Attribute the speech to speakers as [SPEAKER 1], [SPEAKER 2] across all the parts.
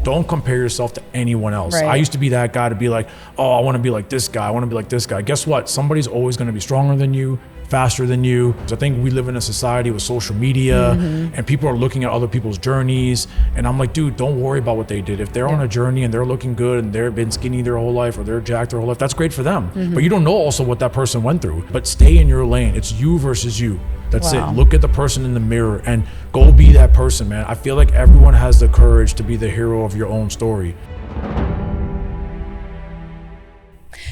[SPEAKER 1] don't compare yourself to anyone else.
[SPEAKER 2] Right.
[SPEAKER 1] I used to be that guy to be like, oh, I want to be like this guy. I want to be like this guy. Guess what? Somebody's always going to be stronger than you, faster than you. I think we live in a society with social media and people are looking at other people's journeys. And I'm like, dude, don't worry about what they did. If they're on a journey and they're looking good and they've been skinny their whole life or they're jacked their whole life, that's great for them. But you don't know also what that person went through. But stay in your lane. It's you versus you. That's it. Look at the person in the mirror and go be that person, man. I feel like everyone has the courage to be the hero of your own story.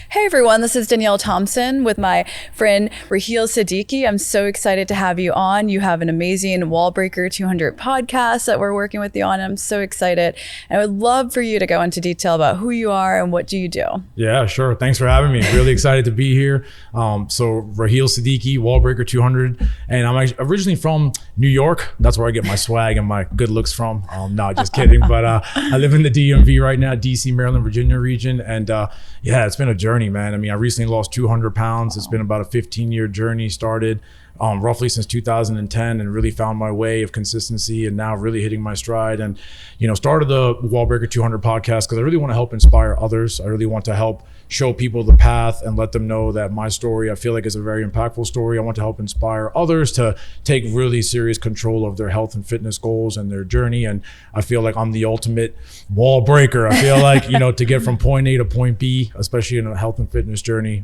[SPEAKER 2] Hey everyone, this is Danielle Thompson with my friend Raheel Siddiqui. I'm so excited to have you on. You have an amazing Wallbreaker 200 podcast that we're working with you on. I'm so excited. And I would love for you to go into detail about who you are and what do you do.
[SPEAKER 1] Yeah, sure. Thanks for having me. Really excited to be here. So Raheel Siddiqui, Wallbreaker 200. And I'm actually originally from New York. That's where I get my swag and my good looks from. No, just kidding. But I live in the DMV right now, DC, Maryland, Virginia region. And yeah, it's been a journey, man. I mean, I recently lost 200 pounds. It's been about a 15-year journey, started roughly since 2010 and really found my way of consistency and now really hitting my stride. And, you know, started the Wallbreaker 200 podcast because I really want to help inspire others. I really want to help show people the path and let them know that my story, I feel like, is a very impactful story. I want to help inspire others to take really serious control of their health and fitness goals and their journey. And I feel like I'm the ultimate wall breaker. I feel like, you know, to get from point A to point B, especially in a health and fitness journey,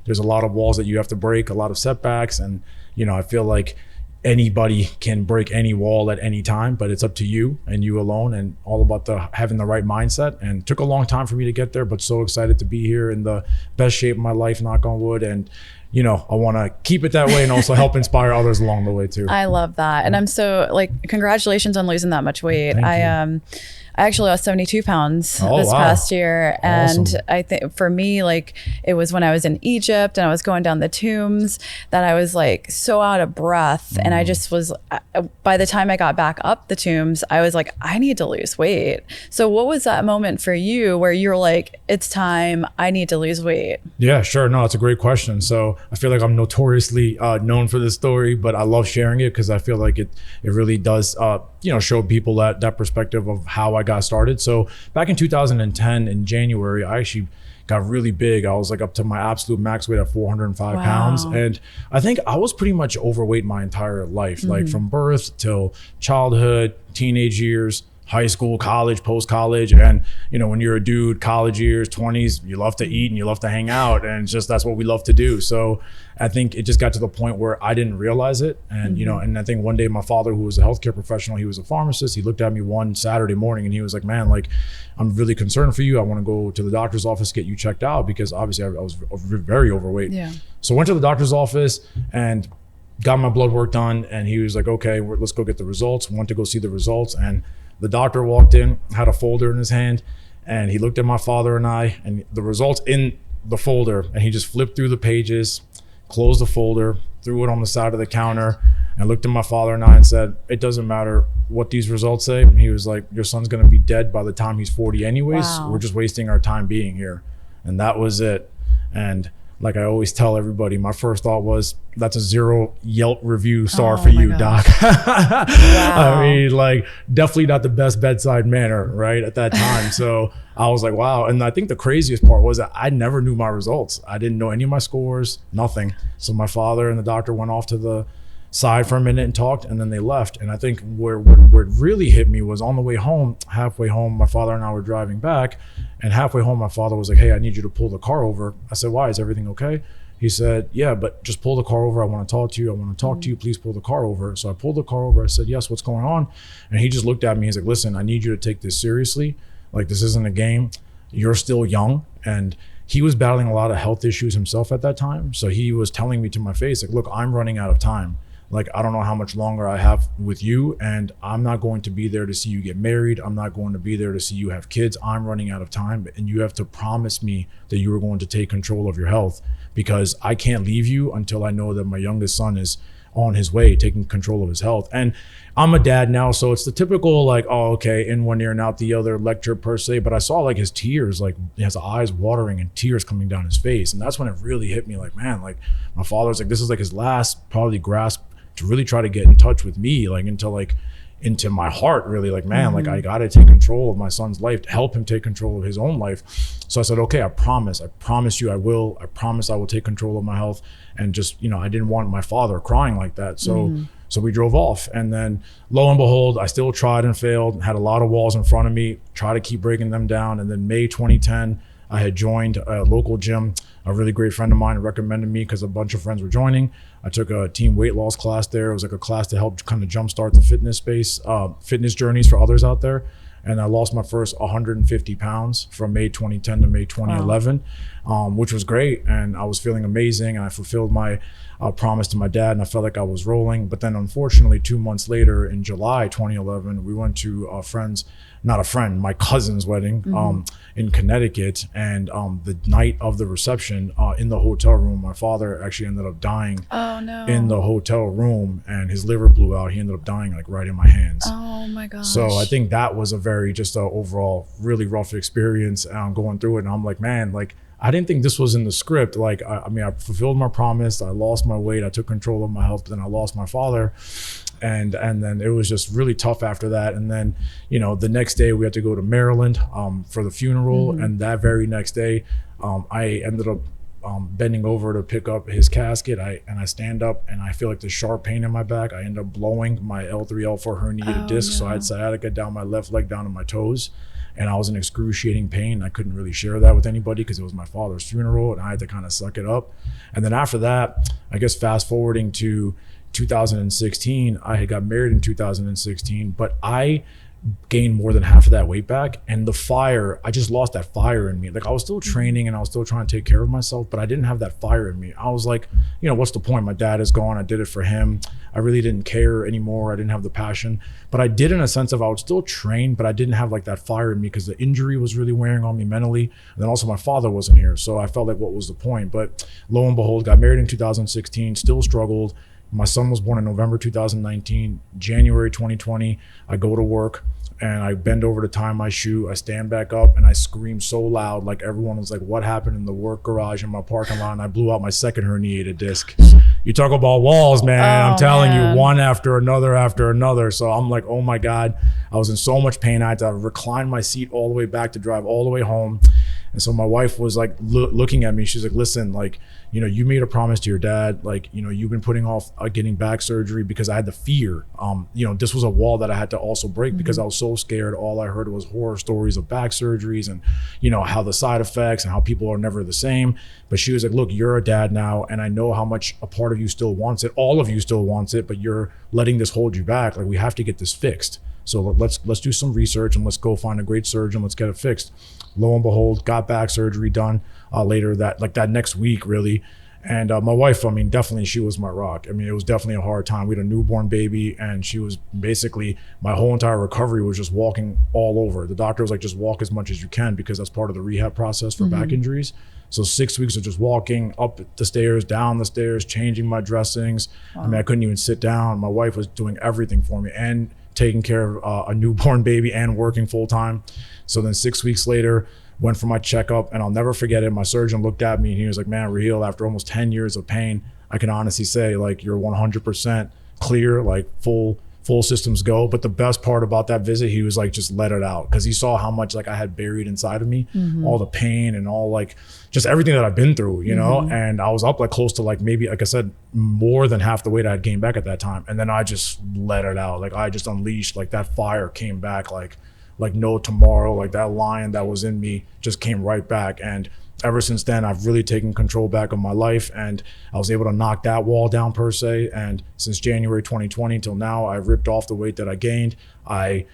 [SPEAKER 1] there's a lot of walls that you have to break, a lot of setbacks. And, you know, I feel like anybody can break any wall at any time, but it's up to you and you alone, and all about having the right mindset. And it took a long time for me to get there, but so excited to be here in the best shape of my life, knock on wood. And, you know, I want to keep it that way and also help inspire others along the way too.
[SPEAKER 2] I love that. And I'm so, like, congratulations on losing that much weight. I actually lost 72 pounds this past year. And awesome. I think for me, like, it was when I was in Egypt and I was going down the tombs that I was like so out of breath. And I just was, by the time I got back up the tombs, I was like, I need to lose weight. So what was that moment for you where you're like, it's time, I need to lose weight? Yeah,
[SPEAKER 1] sure. No, it's a great question. So I feel like I'm notoriously known for this story, but I love sharing it because I feel like it really does, you know, show people that perspective of how I got started. So back in 2010 in January, I actually got really big. I was like up to my absolute max weight at 405 pounds. And I think I was pretty much overweight my entire life, like from birth till childhood, teenage years, high school, college, post-college. And, you know, when you're a dude, college years, 20s, you love to eat and you love to hang out. And it's just, that's what we love to do. So I think it just got to the point where I didn't realize it. And, you know, and I think one day my father, who was a healthcare professional, he was a pharmacist, he looked at me one Saturday morning and he was like, man, like, I'm really concerned for you. I want to go to the doctor's office, get you checked out, because obviously I was very overweight. So I went to the doctor's office and got my blood work done. And he was like, okay, let's go get the results. Went to go see the results. And the doctor walked in, had a folder in his hand, and he looked at my father and I, and the results in the folder, and he just flipped through the pages, closed the folder, threw it on the side of the counter, and looked at my father and I and said, it doesn't matter what these results say. He was like, your son's gonna be dead by the time he's 40 anyways. We're just wasting our time being here. And that was it. And like I always tell everybody, my first thought was, that's a 0 Yelp review star for you, Doc. I mean, like, definitely not the best bedside manner, right, at that time. So I was like, wow. And I think the craziest part was that I never knew my results. I didn't know any of my scores, nothing. So my father and the doctor went off to the side for a minute and talked, and then they left. And I think where it really hit me was on the way home. Halfway home, my father and I were driving back, and halfway home my father was like, hey, I need you to pull the car over. I said, why, is everything okay? He said, yeah, but just pull the car over. I want to talk to you. I want to talk to you. Please pull the car over. So I pulled the car over. I said, yes, what's going on? And he just looked at me. He's like, listen, I need you to take this seriously. Like, this isn't a game. You're still young. And he was battling a lot of health issues himself at that time. So he was telling me to my face, like, look, I'm running out of time. Like, I don't know how much longer I have with you, and I'm not going to be there to see you get married. I'm not going to be there to see you have kids. I'm running out of time, and you have to promise me that you are going to take control of your health, because I can't leave you until I know that my youngest son is on his way, taking control of his health. And I'm a dad now, so it's the typical, like, oh, okay, in one ear and out the other lecture per se, but I saw like his tears, like his eyes watering and tears coming down his face. And that's when it really hit me, like, man, like, my father's like, this is like his last probably grasp to really try to get in touch with me, like, into like into my heart, really, like, man, like I got to take control of my son's life to help him take control of his own life. So I said, okay, I promise you I promise I will take control of my health. And just, you know, I didn't want my father crying like that. So so we drove off, and then lo and behold, I still tried and failed, had a lot of walls in front of me, try to keep breaking them down. And then May 2010, I had joined a local gym. A really great friend of mine recommended me because a bunch of friends were joining. I took a team weight loss class there. It was like a class to help kind of jumpstart the fitness space, fitness journeys for others out there. And I lost my first 150 pounds from May 2010 to May 2011, which was great. And I was feeling amazing. And I fulfilled my promise to my dad, and I felt like I was rolling. But then unfortunately, 2 months later in July 2011, we went to my cousin's wedding in Connecticut. And the night of the reception in the hotel room, my father actually ended up dying in the hotel room, and his liver blew out. He ended up dying like right in my hands.
[SPEAKER 2] Oh my gosh.
[SPEAKER 1] So I think that was a very just overall really rough experience going through it. And I'm like, man, like, I didn't think this was in the script. Like, I mean, I fulfilled my promise. I lost my weight. I took control of my health, but then I lost my father. And then it was just really tough after that. And then, you know, the next day we had to go to Maryland for the funeral. And that very next day, I ended up bending over to pick up his casket. I stand up and I feel like this sharp pain in my back. I end up blowing my L3, L4 herniated disc. So I had sciatica down my left leg down to my toes. And I was in excruciating pain. I couldn't really share that with anybody because it was my father's funeral, and I had to kind of suck it up. And then after that, I guess fast forwarding to 2016, I had got married in 2016, but I gained more than half of that weight back. And the fire, I just lost that fire in me. Like, I was still training and I was still trying to take care of myself, but I didn't have that fire in me. I was like, you know, what's the point? My dad is gone. I did it for him. I really didn't care anymore. I didn't have the passion, but I did in a sense of I would still train, but I didn't have like that fire in me because the injury was really wearing on me mentally. And then also my father wasn't here. So I felt like, what was the point? But lo and behold, got married in 2016, still struggled. My son was born in November 2019. January 2020, I go to work and I bend over to tie my shoe. I stand back up and I scream so loud, like everyone was like, what happened in the work garage in my parking lot? And I blew out my second herniated disc. You talk about walls, man. I'm telling you, one after another. So I'm like, oh my God, I was in so much pain. I had to recline my seat all the way back to drive all the way home. And so my wife was like looking at me. She's like, listen, like, you know, you made a promise to your dad. Like, you know, you've been putting off getting back surgery because I had the fear. You know, this was a wall that I had to also break because I was so scared. All I heard was horror stories of back surgeries and, you know, how the side effects and how people are never the same. But she was like, look, you're a dad now. And I know how much a part of you still wants it. All of you still wants it, but you're letting this hold you back. Like, we have to get this fixed. So let's do some research and let's go find a great surgeon. Let's get it fixed. Lo and behold, got back surgery done later that next week, really. And my wife, I mean, definitely she was my rock. I mean, it was definitely a hard time. We had a newborn baby and she was basically, my whole entire recovery was just walking all over. The doctor was like, just walk as much as you can because that's part of the rehab process for back injuries. So 6 weeks of just walking up the stairs, down the stairs, changing my dressings. I mean, I couldn't even sit down. My wife was doing everything for me and taking care of a newborn baby and working full time. So then 6 weeks later, went for my checkup, and I'll never forget it. My surgeon looked at me and he was like, man, Raheel, after almost 10 years of pain, I can honestly say, like, you're 100% clear, like full systems go. But the best part about that visit, he was like, just let it out, because he saw how much like I had buried inside of me, all the pain and all like just everything that I've been through, you know. And I was up like close to like maybe, like I said, more than half the weight I had gained back at that time. And then I just let it out. Like, I just unleashed, like that fire came back like no tomorrow. Like that lion that was in me just came right back. And ever since then, I've really taken control back of my life, and I was able to knock that wall down per se. And since January 2020 till now, I ripped off the weight that I gained. I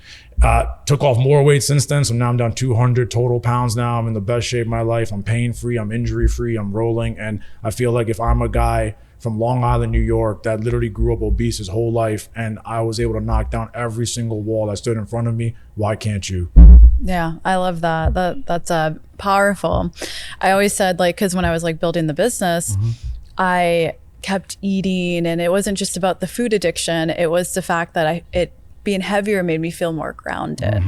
[SPEAKER 1] took off more weight since then. So now I'm down 200 total pounds now. I'm in the best shape of my life. I'm pain-free, I'm injury-free, I'm rolling. And I feel like if I'm a guy from Long Island, New York, that literally grew up obese his whole life, and I was able to knock down every single wall that stood in front of me, why can't you?
[SPEAKER 2] Yeah, I love that. That's powerful. I always said, like, because when I was like building the business, I kept eating, and it wasn't just about the food addiction. It was the fact that it being heavier made me feel more grounded.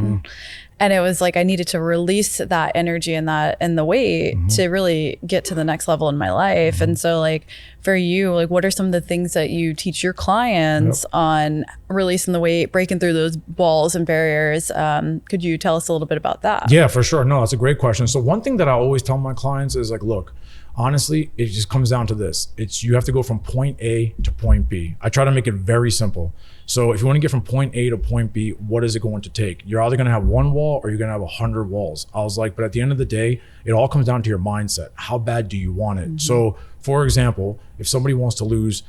[SPEAKER 2] And it was like I needed to release that energy and the weight to really get to the next level in my life. And so like for you, like what are some of the things that you teach your clients on releasing the weight, breaking through those walls and barriers? Could you tell us a little bit about that?
[SPEAKER 1] Yeah, for sure. No, that's a great question. So one thing that I always tell my clients is like, look, honestly, it just comes down to this. You have to go from point A to point B. I try to make it very simple. So if you want to get from point A to point B, what is it going to take? You're either going to have one wall or you're going to have 100 walls. I was like, but at the end of the day, it all comes down to your mindset. How bad do you want it? So for example, if somebody wants to lose,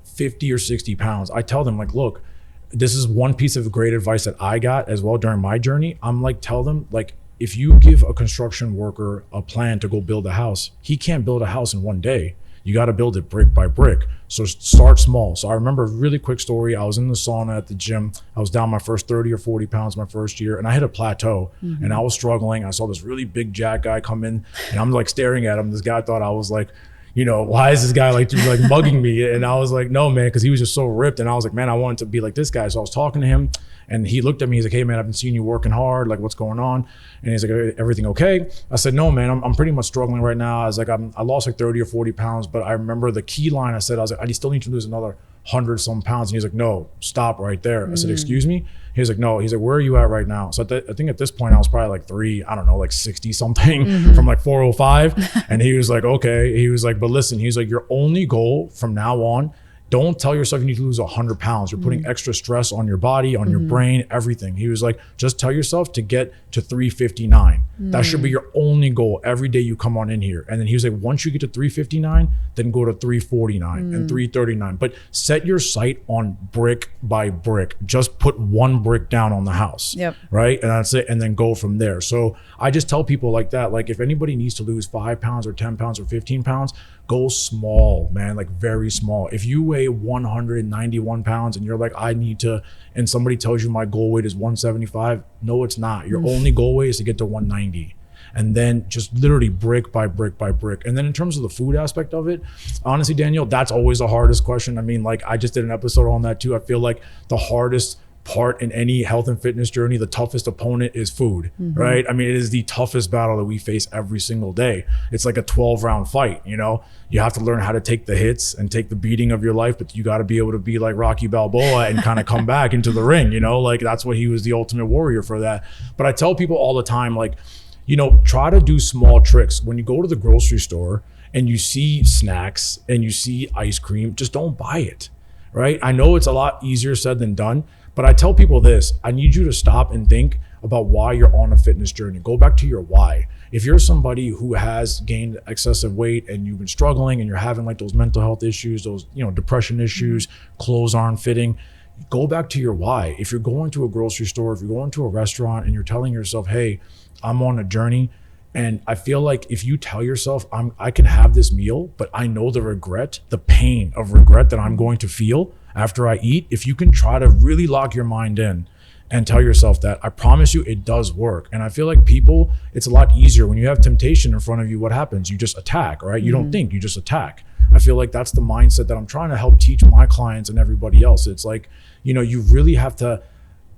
[SPEAKER 1] 50 or 60 pounds, I tell them like, look, this is one piece of great advice that I got as well during my journey. I'm like, tell them like, if you give a construction worker a plan to go build a house, he can't build a house in one day. You got to build it brick by brick. So start small. So I remember a really quick story. I was in the sauna at the gym. I was down my first 30 or 40 pounds my first year, and I hit a plateau and I was struggling. I saw this really big jack guy come in and I'm like staring at him. This guy thought I was like, why is this guy like mugging me? And I was like, no, man, because he was just so ripped. And I was like, man, I wanted to be like this guy. So I was talking to him and he looked at me. He's like, hey, man, I've been seeing you working hard. Like, what's going on? And he's like, everything okay? I said, no, man, I'm pretty much struggling right now. I was like, I lost like 30 or 40 pounds. But I remember the key line I said, I was like, I still need to lose another 100 some pounds. And he's like, no, stop right there. I said, excuse me? He's like, no. He's like, where are you at right now? So I think at this point I was probably like 60 something from like 405. And he was like, okay. He was like, but listen, he's like, your only goal from now on, don't tell yourself you need to lose 100 pounds. You're putting extra stress on your body, on your brain, everything. He was like, just tell yourself to get to 359. That should be your only goal every day you come on in here. And then he was like, once you get to 359, then go to 349 and 339. But set your sight on brick by brick. Just put one brick down on the house, right? And that's it. And then go from there. So I just tell people like that, like if anybody needs to lose 5 pounds or 10 pounds or 15 pounds, go small, man, like very small. If you weigh 191 pounds and you're like, I need to, and somebody tells you my goal weight is 175, no, it's not. Your only goal weight is to get to 190. And then just literally brick by brick by brick. And then in terms of the food aspect of it, honestly, Daniel, that's always the hardest question. I mean, like I just did an episode on that too. I feel like the hardest part in any health and fitness journey, the toughest opponent is food, right? I mean, it is the toughest battle that we face every single day. It's like a 12-round fight, You have to learn how to take the hits and take the beating of your life, but you got to be able to be like Rocky Balboa and kind of come back into the ring, Like that's what he was, the ultimate warrior for that. But I tell people all the time, like, try to do small tricks. When you go to the grocery store and you see snacks and you see ice cream, just don't buy it, right? I know it's a lot easier said than done, but I tell people this, I need you to stop and think about why you're on a fitness journey. Go back to your why. If you're somebody who has gained excessive weight and you've been struggling and you're having like those mental health issues, those, depression issues, clothes aren't fitting, go back to your why. If you're going to a grocery store, if you're going to a restaurant and you're telling yourself, hey, I'm on a journey, and I feel like if you tell yourself I can have this meal, but I know the regret, the pain of regret that I'm going to feel after I eat, if you can try to really lock your mind in and tell yourself that, I promise you it does work. And I feel like people, it's a lot easier when you have temptation in front of you. What happens? You just attack, right? You don't think, you just attack. I feel like that's the mindset that I'm trying to help teach my clients and everybody else. It's like, you really have to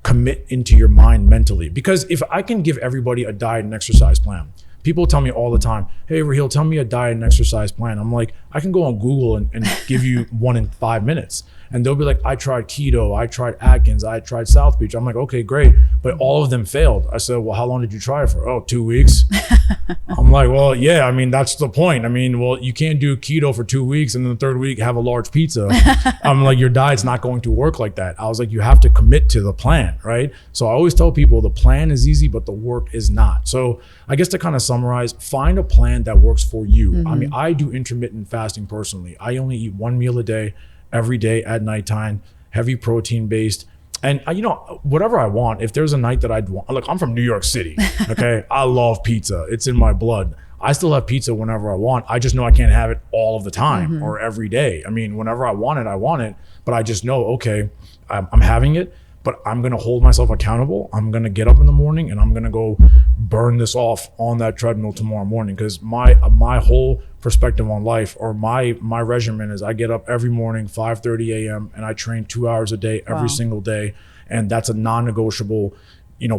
[SPEAKER 1] commit into your mind mentally. Because if I can give everybody a diet and exercise plan, people tell me all the time, hey, Raheel, tell me a diet and exercise plan. I'm like, I can go on Google and give you one in 5 minutes. And they'll be like, I tried keto, I tried Atkins, I tried South Beach. I'm like, okay, great. But all of them failed. I said, well, how long did you try it for? Oh, 2 weeks. I'm like, well, yeah, I mean, that's the point. I mean, well, you can't do keto for 2 weeks and then the third week have a large pizza. I'm like, your diet's not going to work like that. I was like, you have to commit to the plan, right? So I always tell people the plan is easy, but the work is not. So I guess to kind of summarize, find a plan that works for you. I mean, I do intermittent fasting personally. I only eat one meal a day, every day at nighttime, heavy protein based. And whatever I want, if there's a night that I'd want, look, I'm from New York City, okay? I love pizza, it's in my blood. I still have pizza whenever I want. I just know I can't have it all of the time or every day. I mean, whenever I want it, but I just know, okay, I'm having it, but I'm gonna hold myself accountable. I'm gonna get up in the morning and I'm gonna go burn this off on that treadmill tomorrow morning. Because my whole perspective on life, or my regimen, is I get up every morning 5:30 a.m. and I train 2 hours a day every single day, and that's a non-negotiable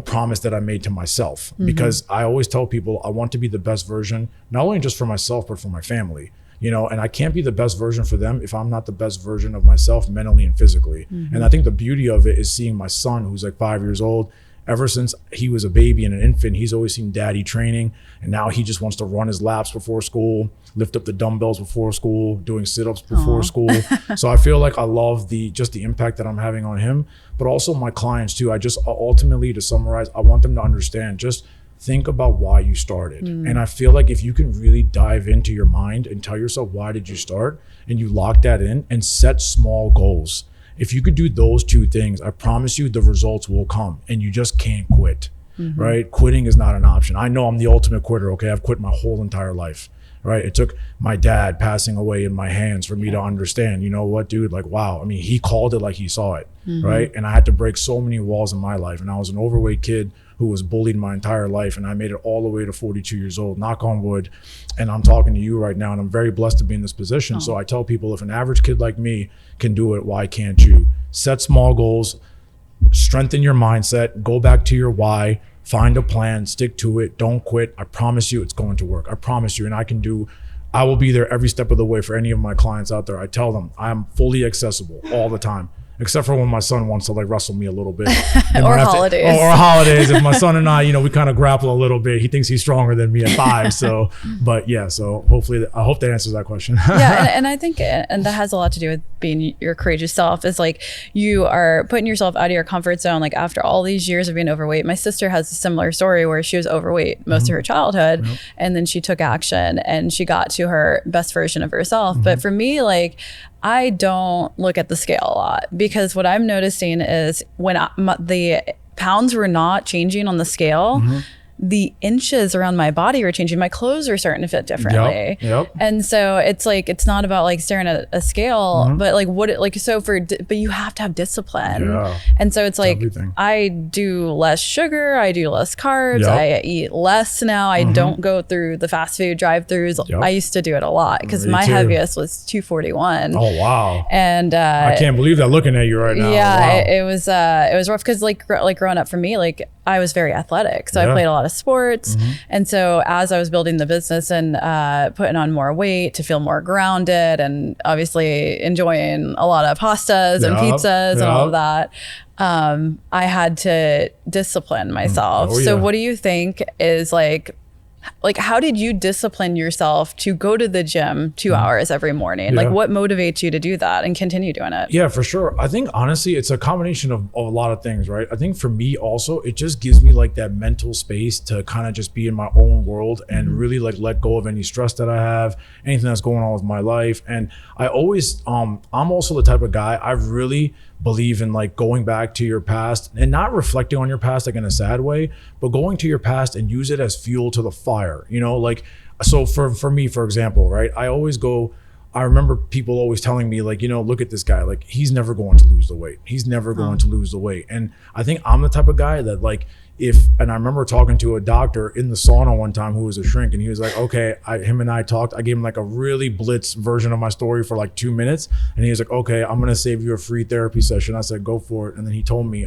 [SPEAKER 1] promise that I made to myself. Because I always tell people I want to be the best version, not only just for myself, but for my family. And I can't be the best version for them if I'm not the best version of myself mentally and physically. And I think the beauty of it is seeing my son, who's like 5 years old. Ever since he was a baby and an infant, he's always seen daddy training. And now he just wants to run his laps before school, lift up the dumbbells before school, doing sit-ups before school. So I feel like I love the impact that I'm having on him, but also my clients too. I just ultimately, to summarize, I want them to understand, just think about why you started. And I feel like if you can really dive into your mind and tell yourself, why did you start? And you lock that in and set small goals. If you could do those two things, I promise you the results will come, and you just can't quit, right? Quitting is not an option. I know I'm the ultimate quitter, okay? I've quit my whole entire life, right? It took my dad passing away in my hands for me to understand, you know what, dude, like, wow. I mean, he called it like he saw it, right? And I had to break so many walls in my life. And I was an overweight kid who was bullied my entire life, and I made it all the way to 42 years old, knock on wood. And I'm talking to you right now, and I'm very blessed to be in this position. So I tell people, if an average kid like me can do it, why can't you? Set small goals, strengthen your mindset, go back to your why, find a plan, stick to it, don't quit. I promise you it's going to work. I promise you. And I will be there every step of the way for any of my clients out there. I tell them I'm fully accessible all the time. Except for when my son wants to like wrestle me a little bit.
[SPEAKER 2] Or holidays.
[SPEAKER 1] Or holidays. If my son and I, we kind of grapple a little bit. He thinks he's stronger than me at 5. So, but yeah, so hopefully, I hope that answers that question.
[SPEAKER 2] Yeah. And I think, and that has a lot to do with being your courageous self, is like you are putting yourself out of your comfort zone. Like after all these years of being overweight, my sister has a similar story where she was overweight most of her childhood. And then she took action and she got to her best version of herself. But for me, like, I don't look at the scale a lot, because what I'm noticing is when the pounds were not changing on the scale, the inches around my body were changing. My clothes are starting to fit differently. And so it's like, it's not about like staring at a scale, but like but you have to have discipline. And so it's like, I do less sugar, I do less carbs, I eat less now. I don't go through the fast food drive-throughs. I used to do it a lot because my heaviest was 241.
[SPEAKER 1] Oh, wow.
[SPEAKER 2] And
[SPEAKER 1] I can't believe that looking at you right now.
[SPEAKER 2] Yeah, it was rough because like growing up for me, like I was very athletic. So I played a lot of sports. And so as I was building the business and putting on more weight to feel more grounded, and obviously enjoying a lot of pastas and pizzas and all of that, I had to discipline myself. So what do you think is like how did you discipline yourself to go to the gym 2 hours every morning? Like what motivates you to do that and continue doing it?
[SPEAKER 1] Yeah, for sure. I think honestly, it's a combination of a lot of things, right? I think for me also, it just gives me like that mental space to kind of just be in my own world and really like let go of any stress that I have, anything that's going on with my life. And I always, I'm also the type of guy, I really believe in like going back to your past and not reflecting on your past like in a sad way, but going to your past and use it as fuel to the fire, like, so for me, for example, right, I remember people always telling me like, look at this guy, like he's never going to lose the weight. He's never going to lose the weight. And I think I'm the type of guy that like, and I remember talking to a doctor in the sauna one time who was a shrink, and he was like, okay, him and I talked. I gave him like a really blitz version of my story for like 2 minutes. And he was like, okay, I'm going to save you a free therapy session. I said, go for it. And then he told me,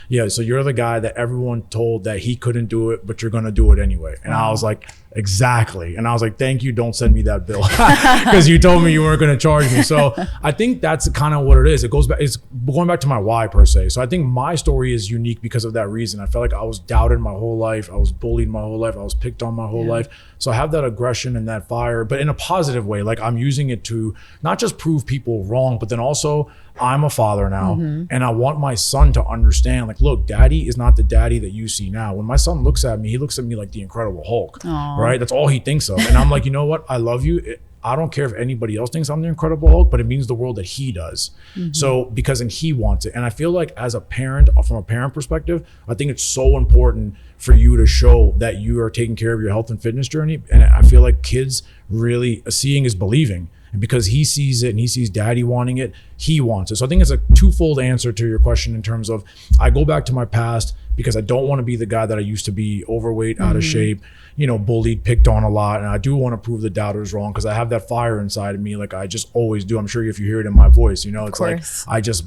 [SPEAKER 1] yeah, so you're the guy that everyone told that he couldn't do it, but you're going to do it anyway. And I was like, exactly. And I was like, thank you. Don't send me that bill because you told me you weren't going to charge me. So I think that's kind of what it is. It's going back to my why per se. So I think my story is unique because of that reason. I felt like I was doubted my whole life. I was bullied my whole life. I was picked on my whole life. So I have that aggression and that fire, but in a positive way. Like I'm using it to not just prove people wrong, but then also I'm a father now, and I want my son to understand, like, look, daddy is not the daddy that you see now. When my son looks at me, he looks at me like the Incredible Hulk, right? That's all he thinks of. And I'm like, you know what? I love you. I don't care if anybody else thinks I'm the Incredible Hulk, but it means the world that he does. So and he wants it. And I feel like as a parent, from a parent perspective, I think it's so important for you to show that you are taking care of your health and fitness journey. And I feel like kids really, seeing is believing. And because he sees it and he sees daddy wanting it, he wants it. So I think it's a twofold answer to your question in terms of I go back to my past, because I don't want to be the guy that I used to be, overweight, out of shape, you know, bullied, picked on a lot. And I do want to prove the doubters wrong, because I have that fire inside of me, like I just always do. I'm sure if you hear it in my voice, you know, it's like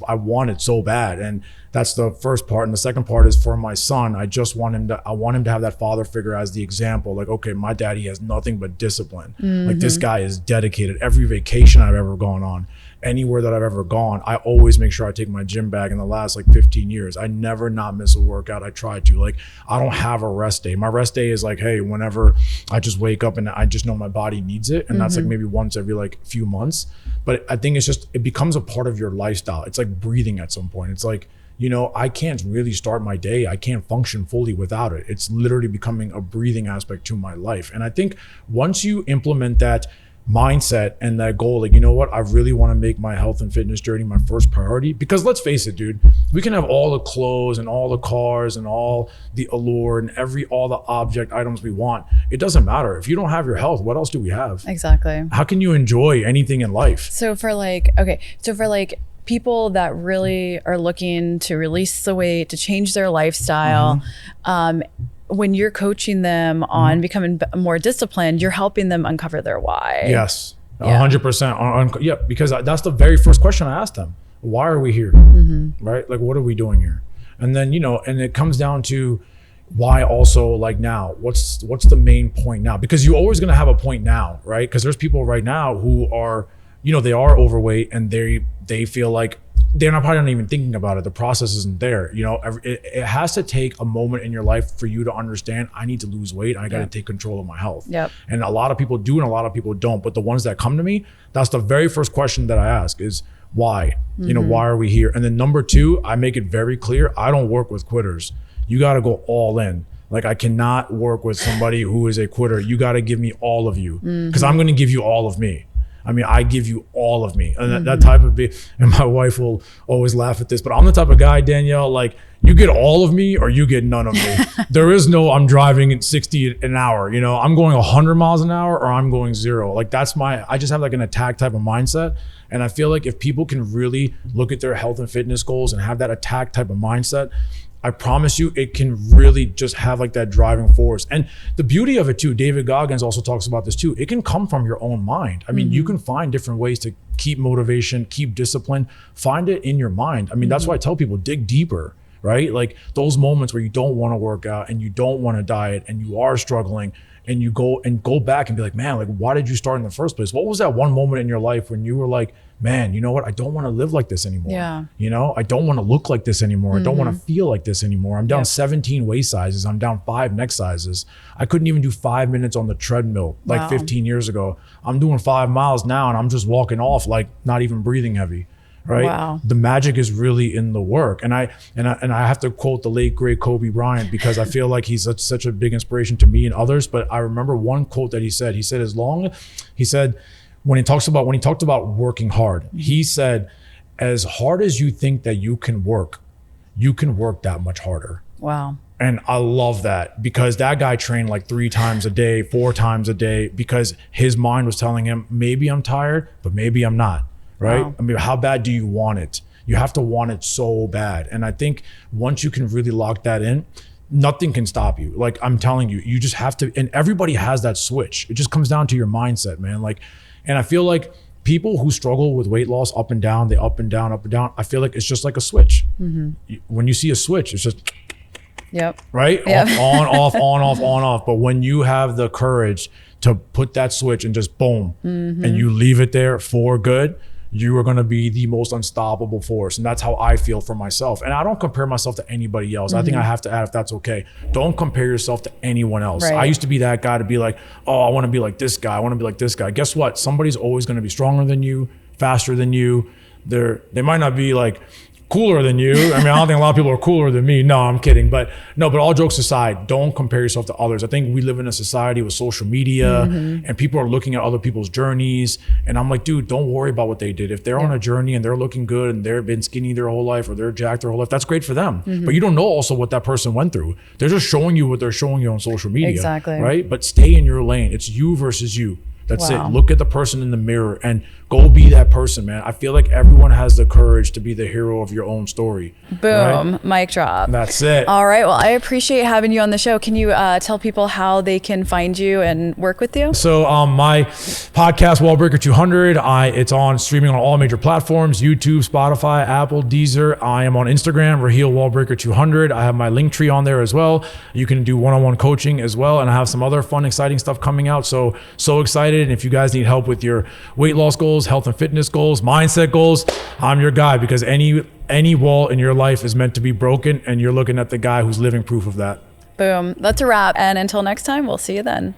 [SPEAKER 1] I want it so bad. And that's the first part. And the second part is for my son. I want him to have that father figure as the example. Like, okay, my daddy has nothing but discipline. Like, this guy is dedicated. Every vacation I've ever gone on, anywhere that I've ever gone, I always make sure I take my gym bag. In the last like 15 years, I never not miss a workout. I try to. Like, I don't have a rest day. My rest day is like, hey, whenever I just wake up and I just know my body needs it. And that's like maybe once every like few months. But I think it's just, it becomes a part of your lifestyle. It's like breathing at some point. It's like, you know, I can't really start my day. I can't function fully without it. It's literally becoming a breathing aspect to my life. And I think once you implement that mindset and that goal, like, you know what, I really want to make my health and fitness journey my first priority. Because let's face it, dude, we can have all the clothes and all the cars and all the allure and all the object items we want. It doesn't matter. If you don't have your health, what else do we have?
[SPEAKER 2] Exactly.
[SPEAKER 1] How can you enjoy anything in life?
[SPEAKER 2] So for people that really are looking to release the weight, to change their lifestyle, when you're coaching them on becoming more disciplined, you're helping them uncover their why.
[SPEAKER 1] Yes, 100%. Yeah, because that's the very first question I asked them. Why are we here? Right? Like, what are we doing here? And then, you know, and it comes down to why also, like, now, what's the main point now? Because you're always going to have a point now, right? Because there's people right now who are, you know, they are overweight and they feel like they're probably not even thinking about it. The process isn't there. You know, it has to take a moment in your life for you to understand, I need to lose weight. I got to take control of my health. And a lot of people do and a lot of people don't. But the ones that come to me, that's the very first question that I ask is why? You know, why are we here? And then number two, I make it very clear, I don't work with quitters. You got to go all in. Like, I cannot work with somebody who is a quitter. You got to give me all of you, because I'm going to give you all of me. I mean, I give you all of me. And that type of and my wife will always laugh at this, but I'm the type of guy, Danielle, like, you get all of me or you get none of me. There is no, I'm driving at 60 an hour, you know, I'm going 100 miles an hour or I'm going 0. Like, I just have like an attack type of mindset. And I feel like if people can really look at their health and fitness goals and have that attack type of mindset, I promise you, it can really just have like that driving force. And the beauty of it too, David Goggins also talks about this too, it can come from your own mind. I mean, you can find different ways to keep motivation, keep discipline, find it in your mind. I mean, that's why I tell people, dig deeper, right? Like, those moments where you don't want to work out and you don't want to diet and you are struggling, and you go back and be like, man, like, why did you start in the first place? What was that one moment in your life when you were like, man, you know what? I don't want to live like this anymore. You know, I don't want to look like this anymore. I don't want to feel like this anymore. I'm down 17 waist sizes. I'm down 5 neck sizes. I couldn't even do 5 minutes on the treadmill like 15 years ago. I'm doing 5 miles now and I'm just walking off, like, not even breathing heavy. Right. The magic is really in the work. And I have to quote the late great Kobe Bryant, because I feel like he's such a big inspiration to me and others. But I remember one quote that he said, when he talked about working hard, he said, as hard as you think that you can work that much harder. Wow. And I love that, because that guy trained like 3 times a day, 4 times a day, because his mind was telling him, maybe I'm tired, but maybe I'm not. Right? Wow. I mean, how bad do you want it? You have to want it so bad. And I think once you can really lock that in, nothing can stop you. Like, I'm telling you, you just have to, and everybody has that switch. It just comes down to your mindset, man. Like, and I feel like people who struggle with weight loss up and down, up and down, I feel like it's just like a switch. When you see a switch, it's just, right? On, off, on, off, on, off. But when you have the courage to put that switch and just boom, and you leave it there for good, you are going to be the most unstoppable force. And that's how I feel for myself. And I don't compare myself to anybody else. I think I have to add, if that's okay, don't compare yourself to anyone else. I used to be that guy to be like, oh, I want to be like this guy. I want to be like this guy. Guess what? Somebody's always going to be stronger than you, faster than you. They might not be like cooler than you. I mean, I don't think a lot of people are cooler than me. No, I'm kidding. But all jokes aside, don't compare yourself to others. I think we live in a society with social media and people are looking at other people's journeys. And I'm like, dude, don't worry about what they did. If they're on a journey and they're looking good and they've been skinny their whole life or they're jacked their whole life, that's great for them. But you don't know also what that person went through. They're just showing you what they're showing you on social media. Right? But stay in your lane. It's you versus you. That's
[SPEAKER 2] Wow.
[SPEAKER 1] it. Look at the person in the mirror and go be that person, man. I feel like everyone has the courage to be the hero of your own story.
[SPEAKER 2] Boom.
[SPEAKER 1] Right?
[SPEAKER 2] Mic drop.
[SPEAKER 1] That's it.
[SPEAKER 2] All right. Well, I appreciate having you on the show. Can you tell people how they can find you and work with you?
[SPEAKER 1] So my podcast, Wallbreaker 200, it's on streaming on all major platforms, YouTube, Spotify, Apple, Deezer. I am on Instagram, Raheel Wallbreaker 200. I have my link tree on there as well. You can do one-on-one coaching as well. And I have some other fun, exciting stuff coming out. So excited. And if you guys need help with your weight loss goals, health and fitness goals, mindset goals, I'm your guy, because any wall in your life is meant to be broken, and you're looking at the guy who's living proof of that.
[SPEAKER 2] Boom. That's a wrap. And until next time, we'll see you then.